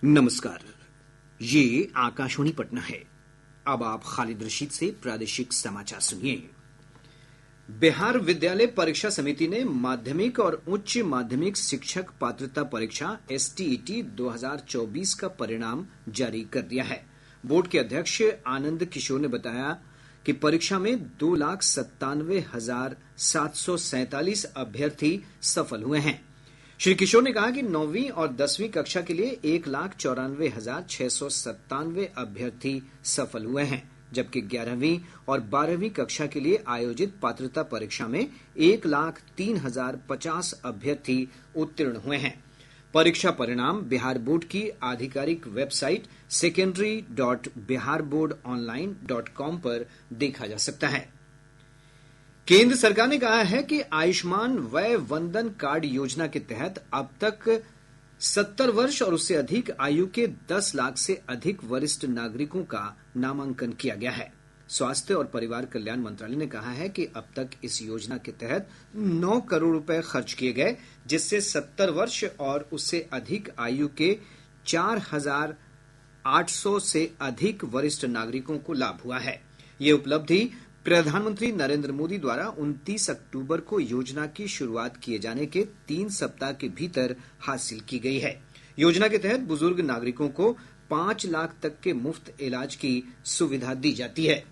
नमस्कार, ये आकाशवाणी पटना है। अब आप खालिद रशीद से प्रादेशिक समाचार सुनिए। बिहार विद्यालय परीक्षा समिति ने माध्यमिक और उच्च माध्यमिक शिक्षक पात्रता परीक्षा STET 2024 का परिणाम जारी कर दिया है। बोर्ड के अध्यक्ष आनंद किशोर ने बताया कि परीक्षा में 2,97,747 अभ्यर्थी सफल हुए हैं। श्री किशोर ने कहा कि 9वीं और 10वीं कक्षा के लिए 1,94,697 अभ्यर्थी सफल हुए हैं, जबकि 11वीं और 12वीं कक्षा के लिए आयोजित पात्रता परीक्षा में 1,03,050 अभ्यर्थी उत्तीर्ण हुए हैं। परीक्षा परिणाम बिहार बोर्ड की आधिकारिक वेबसाइट secondary.biharboardonline.com पर देखा जा सकता है। केंद्र सरकार ने कहा है कि आयुष्मान वय वंदन कार्ड योजना के तहत अब तक 70 वर्ष और उससे अधिक आयु के 10 लाख से अधिक वरिष्ठ नागरिकों का नामांकन किया गया है। स्वास्थ्य और परिवार कल्याण मंत्रालय ने कहा है कि अब तक इस योजना के तहत 9 करोड़ रुपए खर्च किए गए, जिससे 70 वर्ष और उससे अधिक आयु के 4,800 से अधिक वरिष्ठ नागरिकों को लाभ हुआ है। ये उपलब्धि प्रधानमंत्री नरेंद्र मोदी द्वारा 29 अक्टूबर को योजना की शुरुआत किए जाने के 3 सप्ताह के भीतर हासिल की गई है। योजना के तहत बुजुर्ग नागरिकों को 5 लाख तक के मुफ्त इलाज की सुविधा दी जाती है।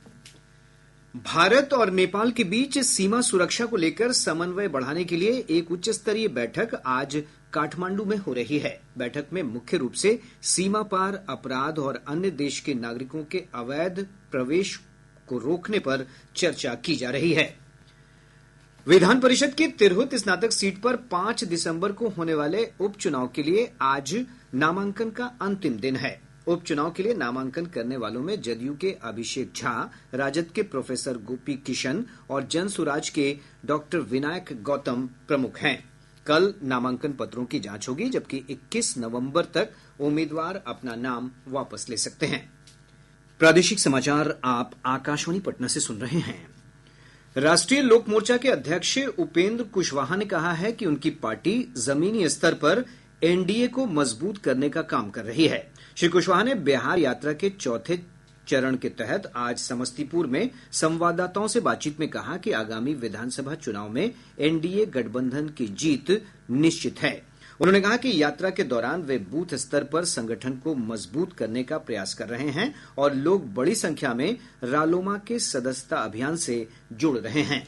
भारत और नेपाल के बीच सीमा सुरक्षा को लेकर समन्वय बढ़ाने के लिए एक उच्च स्तरीय बैठक आज काठमांडू में हो रही है। बैठक में मुख्य रूप से सीमा पार अपराध और अन्य देश के नागरिकों के अवैध प्रवेश को रोकने पर चर्चा की जा रही है। विधान परिषद की तिरहुत स्नातक सीट पर 5 दिसंबर को होने वाले उपचुनाव के लिए आज नामांकन का अंतिम दिन है। उपचुनाव के लिए नामांकन करने वालों में जदयू के अभिषेक झा, राजद के प्रोफेसर गोपी किशन और जनसुराज के डॉक्टर विनायक गौतम प्रमुख हैं। कल नामांकन पत्रों की जांच होगी, जबकि 21 नवंबर तक उम्मीदवार अपना नाम वापस ले सकते हैं। प्रादेशिक समाचार आप आकाशवाणी पटना से सुन रहे हैं। राष्ट्रीय लोक मोर्चा के अध्यक्ष उपेंद्र कुशवाहा ने कहा है कि उनकी पार्टी जमीनी स्तर पर एनडीए को मजबूत करने का काम कर रही है। श्री कुशवाहा ने बिहार यात्रा के चौथे चरण के तहत आज समस्तीपुर में संवाददाताओं से बातचीत में कहा कि आगामी विधानसभा चुनाव में एनडीए गठबंधन की जीत निश्चित है। उन्होंने कहा कि यात्रा के दौरान वे बूथ स्तर पर संगठन को मजबूत करने का प्रयास कर रहे हैं और लोग बड़ी संख्या में रालोमा के सदस्यता अभियान से जुड़ रहे हैं।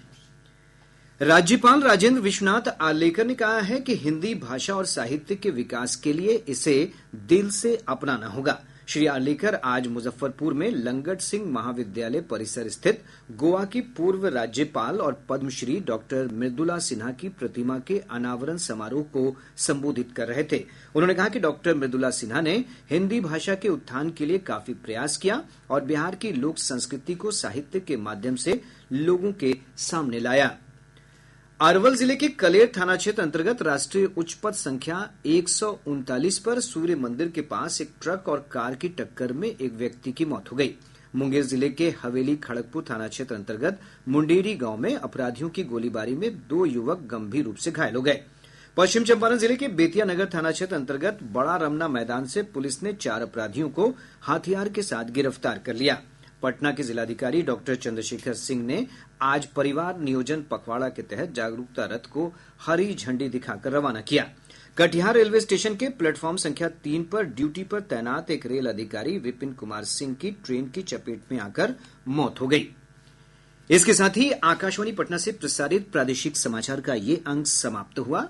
राज्यपाल राजेंद्र विश्वनाथ आर्लेकर ने कहा है कि हिंदी भाषा और साहित्य के विकास के लिए इसे दिल से अपनाना होगा। श्री आर्लेकर आज मुजफ्फरपुर में लंगट सिंह महाविद्यालय परिसर स्थित गोवा की पूर्व राज्यपाल और पद्मश्री डॉक्टर मृदुला सिन्हा की प्रतिमा के अनावरण समारोह को संबोधित कर रहे थे। उन्होंने कहा कि डॉक्टर मृदुला सिन्हा ने हिंदी भाषा के उत्थान के लिए काफी प्रयास किया और बिहार की लोक संस्कृति को साहित्य के माध्यम से लोगों के सामने लाया। अरवल जिले के कलेर थाना क्षेत्र अंतर्गत राष्ट्रीय उच्च पथ संख्या 139 पर सूर्य मंदिर के पास एक ट्रक और कार की टक्कर में एक व्यक्ति की मौत हो गई। मुंगेर जिले के हवेली खड़गपुर थाना क्षेत्र अंतर्गत मुंडेरी गांव में अपराधियों की गोलीबारी में 2 युवक गंभीर रूप से घायल हो गए। पश्चिम चंपारण जिले के बेतिया नगर थाना क्षेत्र अंतर्गत बड़ा रमना मैदान से पुलिस ने 4 अपराधियों को हथियार के साथ गिरफ्तार कर लिया। पटना के जिलाधिकारी डॉक्टर चंद्रशेखर सिंह ने आज परिवार नियोजन पखवाड़ा के तहत जागरूकता रथ को हरी झंडी दिखाकर रवाना किया। कटिहार रेलवे स्टेशन के प्लेटफॉर्म संख्या 3 पर ड्यूटी पर तैनात एक रेल अधिकारी विपिन कुमार सिंह की ट्रेन की चपेट में आकर मौत हो गई। इसके साथ ही आकाशवाणी पटना से प्रसारित प्रादेशिक समाचार का ये अंक समाप्त हुआ।